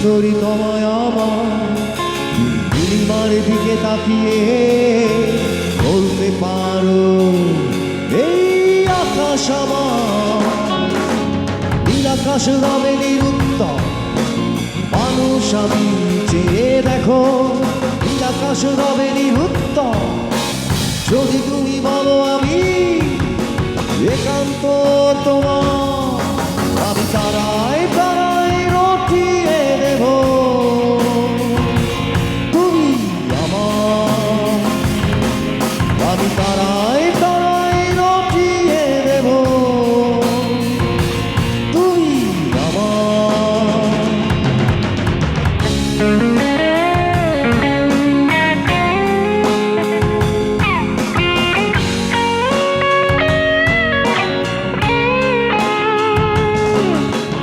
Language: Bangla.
সুন্দরী তোমায় আমার নীলিমার দিকে তাকিয়ে বলতে পারো এই আকাশ আমার। নীল আকাশ রবে নিরুত্তর মানুষ আমি চেয়ে দেখো, নীল আকাশ রবে নিরুত্তর যদি তুমি বলো আমি একান্ত তোমার। আমি তারা